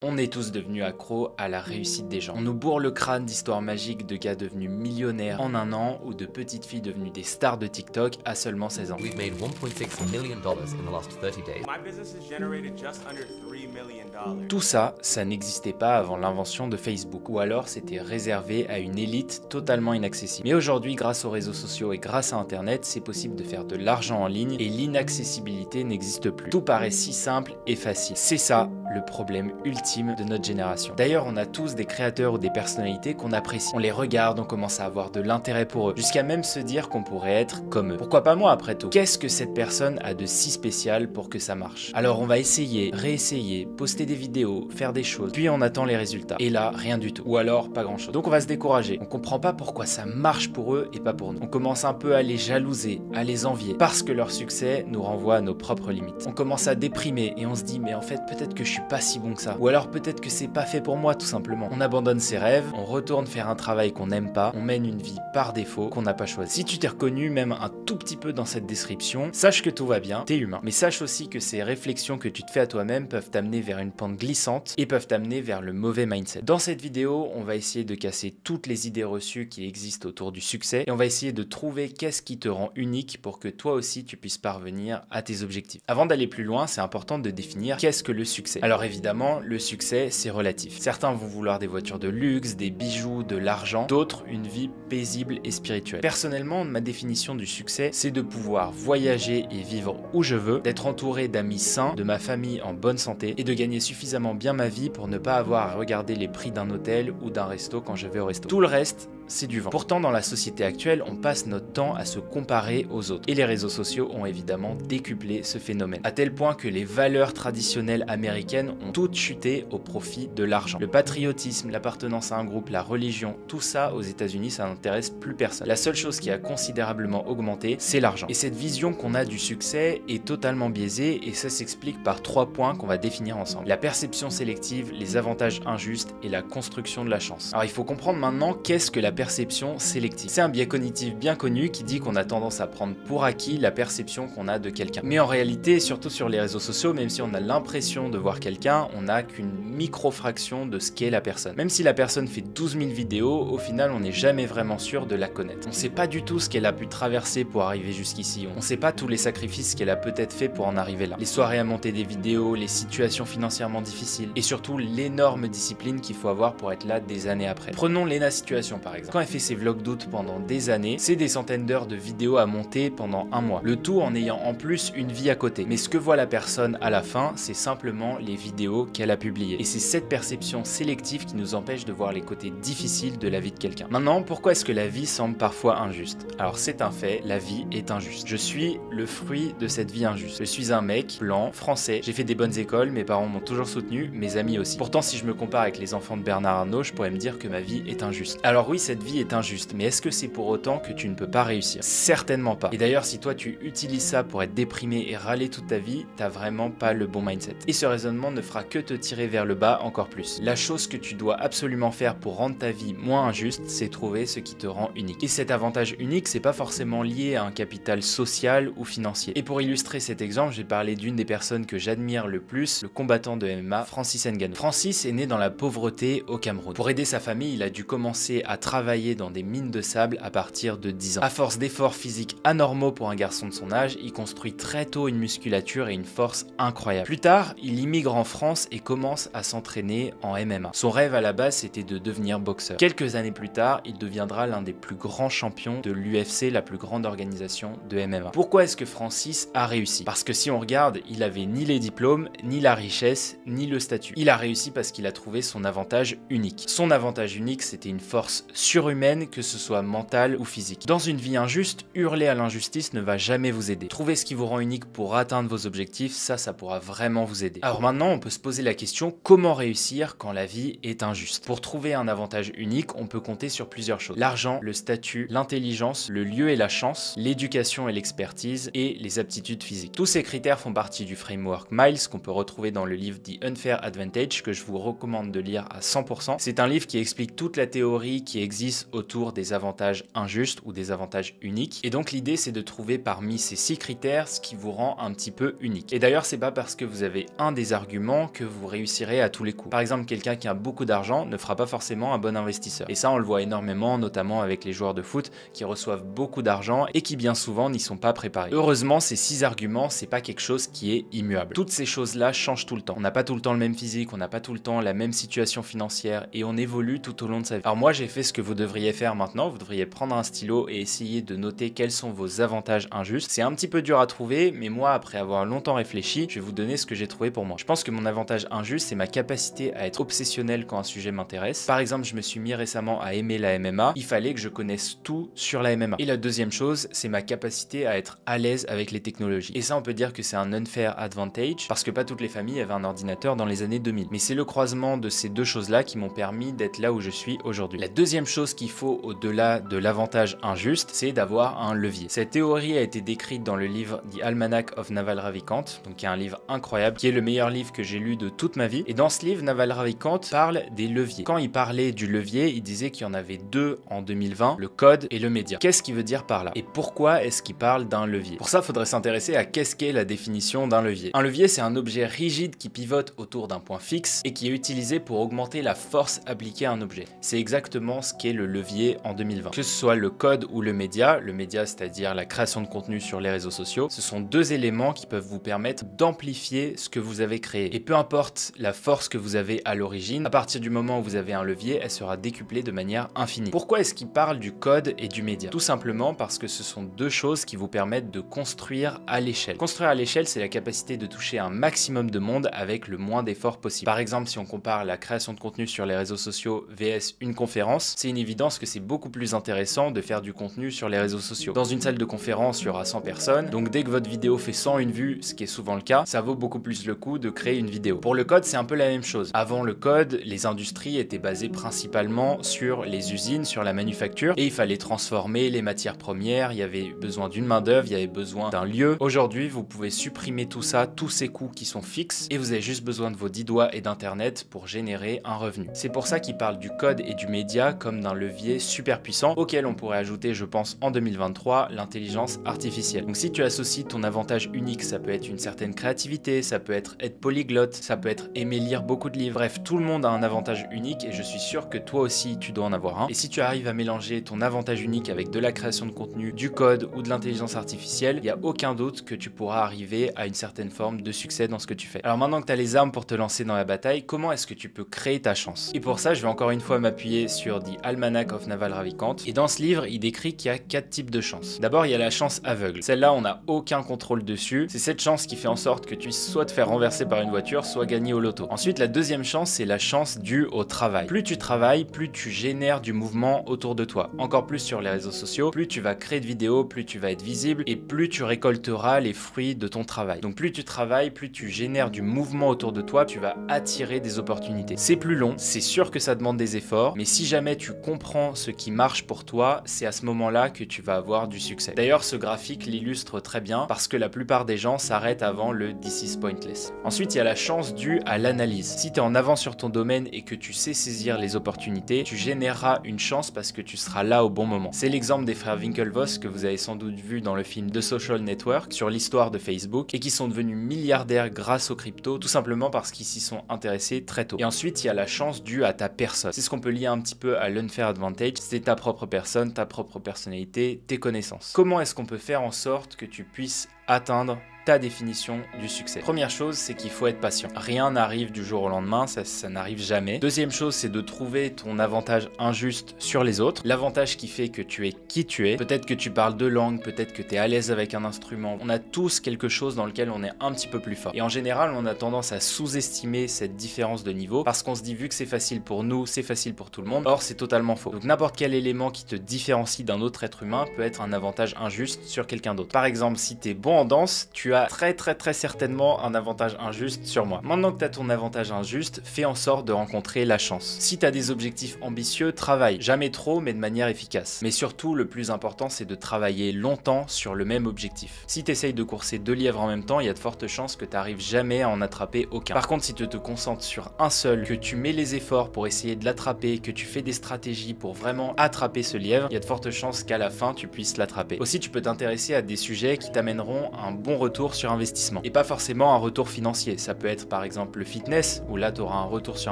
On est tous devenus accros à la réussite des gens. On nous bourre le crâne d'histoires magiques de gars devenus millionnaires en un an ou de petites filles devenues des stars de TikTok à seulement 16 ans. We've made $1.6 million in the last 30 days. My business has generated just under $3 million. Tout ça, ça n'existait pas avant l'invention de Facebook, ou alors c'était réservé à une élite totalement inaccessible. Mais aujourd'hui, grâce aux réseaux sociaux et grâce à Internet, c'est possible de faire de l'argent en ligne et l'inaccessibilité n'existe plus. Tout paraît si simple et facile. C'est ça le problème ultime de notre génération. D'ailleurs, on a tous des créateurs ou des personnalités qu'on apprécie. On les regarde, on commence à avoir de l'intérêt pour eux, jusqu'à même se dire qu'on pourrait être comme eux. Pourquoi pas moi après tout? Qu'est-ce que cette personne a de si spécial pour que ça marche? Alors on va essayer, réessayer, poster des vidéos, faire des choses, puis on attend les résultats. Et là, rien du tout. Ou alors, pas grand chose. Donc on va se décourager. On comprend pas pourquoi ça marche pour eux et pas pour nous. On commence un peu à les jalouser, à les envier, parce que leur succès nous renvoie à nos propres limites. On commence à déprimer et on se dit, mais en fait, peut-être que je suis pas si bon que ça. Ou alors peut-être que c'est pas fait pour moi tout simplement. On abandonne ses rêves, on retourne faire un travail qu'on n'aime pas, on mène une vie par défaut qu'on n'a pas choisi. Si tu t'es reconnu même un tout petit peu dans cette description, sache que tout va bien, t'es humain. Mais sache aussi que ces réflexions que tu te fais à toi-même peuvent t'amener vers une pente glissante et peuvent t'amener vers le mauvais mindset. Dans cette vidéo, on va essayer de casser toutes les idées reçues qui existent autour du succès et on va essayer de trouver qu'est-ce qui te rend unique pour que toi aussi tu puisses parvenir à tes objectifs. Avant d'aller plus loin, c'est important de définir qu'est-ce que le succès. Alors évidemment, le succès, c'est relatif. Certains vont vouloir des voitures de luxe, des bijoux, de l'argent, d'autres une vie paisible et spirituelle. Personnellement, ma définition du succès, c'est de pouvoir voyager et vivre où je veux, d'être entouré d'amis sains, de ma famille en bonne santé et de gagner suffisamment bien ma vie pour ne pas avoir à regarder les prix d'un hôtel ou d'un resto quand je vais au resto. Tout le reste, c'est du vent. Pourtant, dans la société actuelle, on passe notre temps à se comparer aux autres. Et les réseaux sociaux ont évidemment décuplé ce phénomène. À tel point que les valeurs traditionnelles américaines ont toutes chuté au profit de l'argent. Le patriotisme, l'appartenance à un groupe, la religion, tout ça aux États-Unis, ça n'intéresse plus personne. La seule chose qui a considérablement augmenté, c'est l'argent. Et cette vision qu'on a du succès est totalement biaisée et ça s'explique par 3 points qu'on va définir ensemble. La perception sélective, les avantages injustes et la construction de la chance. Alors il faut comprendre maintenant qu'est-ce que la perception sélective. C'est un biais cognitif bien connu qui dit qu'on a tendance à prendre pour acquis la perception qu'on a de quelqu'un. Mais en réalité, surtout sur les réseaux sociaux, même si on a l'impression de voir quelqu'un, on n'a qu'une micro-fraction de ce qu'est la personne. Même si la personne fait 12 000 vidéos, au final, on n'est jamais vraiment sûr de la connaître. On ne sait pas du tout ce qu'elle a pu traverser pour arriver jusqu'ici. On ne sait pas tous les sacrifices qu'elle a peut-être fait pour en arriver là. Les soirées à monter des vidéos, les situations financièrement difficiles et surtout l'énorme discipline qu'il faut avoir pour être là des années après. Prenons Lena Situation par exemple. Quand elle fait ses vlogs d'août pendant des années, c'est des centaines d'heures de vidéos à monter pendant un mois. Le tout en ayant en plus une vie à côté. Mais ce que voit la personne à la fin, c'est simplement les vidéos qu'elle a publiées. Et c'est cette perception sélective qui nous empêche de voir les côtés difficiles de la vie de quelqu'un. Maintenant, pourquoi est-ce que la vie semble parfois injuste? Alors c'est un fait, la vie est injuste. Je suis le fruit de cette vie injuste. Je suis un mec blanc, français, j'ai fait des bonnes écoles, mes parents m'ont toujours soutenu, mes amis aussi. Pourtant, si je me compare avec les enfants de Bernard Arnault, je pourrais me dire que ma vie est injuste. Alors oui, cette vie est injuste, mais est-ce que c'est pour autant que tu ne peux pas réussir? Certainement pas. Et d'ailleurs, si toi tu utilises ça pour être déprimé et râler toute ta vie, t'as vraiment pas le bon mindset. Et ce raisonnement ne fera que te tirer vers le bas encore plus. La chose que tu dois absolument faire pour rendre ta vie moins injuste, c'est trouver ce qui te rend unique. Et cet avantage unique, c'est pas forcément lié à un capital social ou financier. Et pour illustrer cet exemple, je vais parler d'une des personnes que j'admire le plus, le combattant de MMA, Francis Ngannou. Francis est né dans la pauvreté au Cameroun. Pour aider sa famille, il a dû commencer à travailler dans des mines de sable à partir de 10 ans. À force d'efforts physiques anormaux pour un garçon de son âge, il construit très tôt une musculature et une force incroyable. Plus tard, il immigre en France et commence à s'entraîner en MMA. Son rêve à la base, c'était de devenir boxeur. Quelques années plus tard, il deviendra l'un des plus grands champions de l'UFC, la plus grande organisation de MMA. Pourquoi est-ce que Francis a réussi? Parce que si on regarde, il avait ni les diplômes, ni la richesse, ni le statut. Il a réussi parce qu'il a trouvé son avantage unique. Son avantage unique, c'était une force surhumaine, que ce soit mentale ou physique. Dans une vie injuste, hurler à l'injustice ne va jamais vous aider. Trouver ce qui vous rend unique pour atteindre vos objectifs, ça pourra vraiment vous aider. Alors maintenant, on peut se poser la question, comment réussir quand la vie est injuste? Pour trouver un avantage unique, on peut compter sur plusieurs choses. L'argent, le statut, l'intelligence, le lieu et la chance, l'éducation et l'expertise et les aptitudes physiques. Tous ces critères font partie du framework Miles qu'on peut retrouver dans le livre The Unfair Advantage que je vous recommande de lire à 100%. C'est un livre qui explique toute la théorie qui existe autour des avantages injustes ou des avantages uniques. Et donc l'idée c'est de trouver parmi ces 6 critères ce qui vous rend un petit peu unique. Et d'ailleurs c'est pas parce que vous avez un des arguments arguments que vous réussirez à tous les coups. Par exemple, quelqu'un qui a beaucoup d'argent ne fera pas forcément un bon investisseur. Et ça, on le voit énormément, notamment avec les joueurs de foot qui reçoivent beaucoup d'argent et qui bien souvent n'y sont pas préparés. Heureusement, ces 6 arguments, c'est pas quelque chose qui est immuable. Toutes ces choses-là changent tout le temps. On n'a pas tout le temps le même physique, on n'a pas tout le temps la même situation financière et on évolue tout au long de sa vie. Alors moi, j'ai fait ce que vous devriez faire maintenant. Vous devriez prendre un stylo et essayer de noter quels sont vos avantages injustes. C'est un petit peu dur à trouver, mais moi, après avoir longtemps réfléchi, je vais vous donner ce que j'ai trouvé pour moi. Je pense que mon avantage injuste, c'est ma capacité à être obsessionnel quand un sujet m'intéresse. Par exemple, je me suis mis récemment à aimer la MMA. Il fallait que je connaisse tout sur la MMA. Et la deuxième chose, c'est ma capacité à être à l'aise avec les technologies. Et ça, on peut dire que c'est un unfair advantage parce que pas toutes les familles avaient un ordinateur dans les années 2000. Mais c'est le croisement de ces deux choses-là qui m'ont permis d'être là où je suis aujourd'hui. La deuxième chose qu'il faut au-delà de l'avantage injuste, c'est d'avoir un levier. Cette théorie a été décrite dans le livre The Almanac of Naval Ravikant, donc qui est un livre incroyable, qui est le meilleur livre que j'ai lu de toute ma vie. Et dans ce livre, Naval Ravikant parle des leviers. Quand il parlait du levier, il disait qu'il y en avait 2 en 2020, le code et le média. Qu'est-ce qu'il veut dire par là? Et pourquoi est-ce qu'il parle d'un levier? Pour ça, il faudrait s'intéresser à qu'est-ce qu'est la définition d'un levier. Un levier, c'est un objet rigide qui pivote autour d'un point fixe et qui est utilisé pour augmenter la force appliquée à un objet. C'est exactement ce qu'est le levier en 2020. Que ce soit le code ou le média c'est-à-dire la création de contenu sur les réseaux sociaux, ce sont 2 éléments qui peuvent vous permettre d'amplifier ce que vous avez créé. Et peu importe la force que vous avez à l'origine, à partir du moment où vous avez un levier, elle sera décuplée de manière infinie. Pourquoi est-ce qu'il parle du code et du média? Tout simplement parce que ce sont 2 choses qui vous permettent de construire à l'échelle. Construire à l'échelle, c'est la capacité de toucher un maximum de monde avec le moins d'efforts possible. Par exemple, si on compare la création de contenu sur les réseaux sociaux vs une conférence, c'est une évidence que c'est beaucoup plus intéressant de faire du contenu sur les réseaux sociaux. Dans une salle de conférence, il y aura 100 personnes, donc dès que votre vidéo fait 101 vues, ce qui est souvent le cas, ça vaut beaucoup plus le coup de créer une vidéo. Pour le code, c'est un peu la même chose. Avant le code, les industries étaient basées principalement sur les usines, sur la manufacture, et il fallait transformer les matières premières, il y avait besoin d'une main d'œuvre, il y avait besoin d'un lieu. Aujourd'hui, vous pouvez supprimer tout ça, tous ces coûts qui sont fixes, et vous avez juste besoin de vos 10 doigts et d'internet pour générer un revenu. C'est pour ça qu'il parle du code et du média comme d'un levier super puissant, auquel on pourrait ajouter, je pense, en 2023, l'intelligence artificielle. Donc si tu associes ton avantage unique, ça peut être une certaine créativité, ça peut être polyglotte, ça peut être aimer lire beaucoup de livres, bref, tout le monde a un avantage unique et je suis sûr que toi aussi tu dois en avoir un. Et si tu arrives à mélanger ton avantage unique avec de la création de contenu, du code ou de l'intelligence artificielle, il n'y a aucun doute que tu pourras arriver à une certaine forme de succès dans ce que tu fais. Alors maintenant que tu as les armes pour te lancer dans la bataille, comment est-ce que tu peux créer ta chance? Et pour ça, je vais encore une fois m'appuyer sur The Almanac of Naval Ravikant. Et dans ce livre, il décrit qu'il y a 4 types de chances. D'abord, il y a la chance aveugle. Celle-là, on n'a aucun contrôle dessus. C'est cette chance qui fait en sorte que tu puisses soit te faire renverser par une voiture, soit gagner au loto. Ensuite, la deuxième chance, c'est la chance due au travail. Plus tu travailles, plus tu génères du mouvement autour de toi. Encore plus sur les réseaux sociaux, plus tu vas créer de vidéos, plus tu vas être visible et plus tu récolteras les fruits de ton travail. Donc plus tu travailles, plus tu génères du mouvement autour de toi, tu vas attirer des opportunités. C'est plus long, c'est sûr que ça demande des efforts, mais si jamais tu comprends ce qui marche pour toi, c'est à ce moment-là que tu vas avoir du succès. D'ailleurs, ce graphique l'illustre très bien parce que la plupart des gens s'arrêtent avant le "this is pointless". Ensuite, il y a la chance due à l'analyse. Si tu es en avance sur ton domaine et que tu sais saisir les opportunités, tu généreras une chance parce que tu seras là au bon moment. C'est l'exemple des frères Winklevoss que vous avez sans doute vu dans le film The Social Network sur l'histoire de Facebook et qui sont devenus milliardaires grâce aux cryptos, tout simplement parce qu'ils s'y sont intéressés très tôt. Et ensuite, il y a la chance due à ta personne. C'est ce qu'on peut lier un petit peu à l'unfair advantage, c'est ta propre personne, ta propre personnalité, tes connaissances. Comment est-ce qu'on peut faire en sorte que tu puisses atteindre ta définition du succès? Première chose, c'est qu'il faut être patient. Rien n'arrive du jour au lendemain, ça n'arrive jamais. Deuxième chose, c'est de trouver ton avantage injuste sur les autres. L'avantage qui fait que tu es qui tu es. Peut-être que tu parles 2 langues, peut-être que tu es à l'aise avec un instrument. On a tous quelque chose dans lequel on est un petit peu plus fort. Et en général, on a tendance à sous-estimer cette différence de niveau parce qu'on se dit vu que c'est facile pour nous, c'est facile pour tout le monde. Or, c'est totalement faux. Donc n'importe quel élément qui te différencie d'un autre être humain peut être un avantage injuste sur quelqu'un d'autre. Par exemple, si tu es bon en danse, tu as très certainement un avantage injuste sur moi. Maintenant que tu as ton avantage injuste, fais en sorte de rencontrer la chance. Si tu as des objectifs ambitieux, travaille. Jamais trop, mais de manière efficace. Mais surtout, le plus important, c'est de travailler longtemps sur le même objectif. Si tu essayes de courser 2 lièvres en même temps, il y a de fortes chances que tu n'arrives jamais à en attraper aucun. Par contre, si tu te concentres sur un seul, que tu mets les efforts pour essayer de l'attraper, que tu fais des stratégies pour vraiment attraper ce lièvre, il y a de fortes chances qu'à la fin, tu puisses l'attraper. Aussi, tu peux t'intéresser à des sujets qui t'amèneront un bon retour retour sur investissement. Et pas forcément un retour financier, ça peut être par exemple le fitness, où là tu auras un retour sur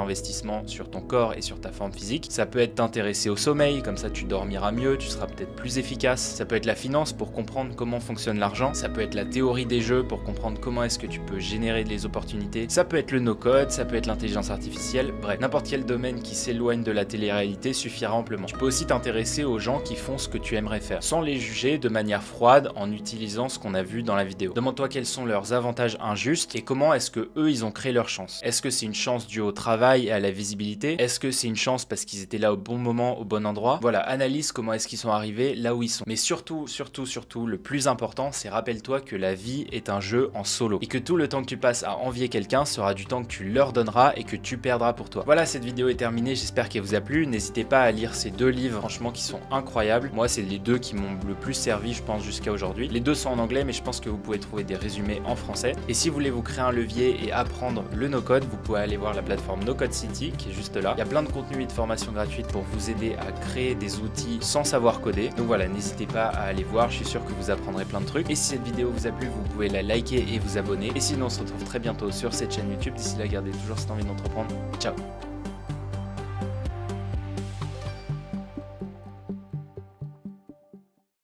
investissement sur ton corps et sur ta forme physique. Ça peut être t'intéresser au sommeil, comme ça tu dormiras mieux, tu seras peut-être plus efficace. Ça peut être la finance pour comprendre comment fonctionne l'argent. Ça peut être la théorie des jeux pour comprendre comment est-ce que tu peux générer des opportunités. Ça peut être le no-code, ça peut être l'intelligence artificielle, bref, n'importe quel domaine qui s'éloigne de la télé-réalité suffira amplement. Tu peux aussi t'intéresser aux gens qui font ce que tu aimerais faire, sans les juger de manière froide en utilisant ce qu'on a vu dans la vidéo. Demande-toi quels sont leurs avantages injustes et comment est-ce que eux ils ont créé leur chance. Est-ce que c'est une chance due au travail et à la visibilité? Est-ce que c'est une chance parce qu'ils étaient là au bon moment, au bon endroit? Voilà, analyse comment est-ce qu'ils sont arrivés là où ils sont. Mais surtout, le plus important, c'est rappelle-toi que la vie est un jeu en solo et que tout le temps que tu passes à envier quelqu'un sera du temps que tu leur donneras et que tu perdras pour toi. Voilà, cette vidéo est terminée, j'espère qu'elle vous a plu. N'hésitez pas à lire ces deux livres, franchement, qui sont incroyables. Moi, c'est les deux qui m'ont le plus servi, je pense, jusqu'à aujourd'hui. Les deux sont en anglais, mais je pense que vous pouvez trouver des résumés en français. Et si vous voulez vous créer un levier et apprendre le no-code, vous pouvez aller voir la plateforme No Code City qui est juste là. Il y a plein de contenus et de formations gratuites pour vous aider à créer des outils sans savoir coder. Donc voilà, n'hésitez pas à aller voir, je suis sûr que vous apprendrez plein de trucs. Et si cette vidéo vous a plu, vous pouvez la liker et vous abonner. Et sinon, on se retrouve très bientôt sur cette chaîne YouTube. D'ici là, gardez toujours cette envie d'entreprendre. Ciao!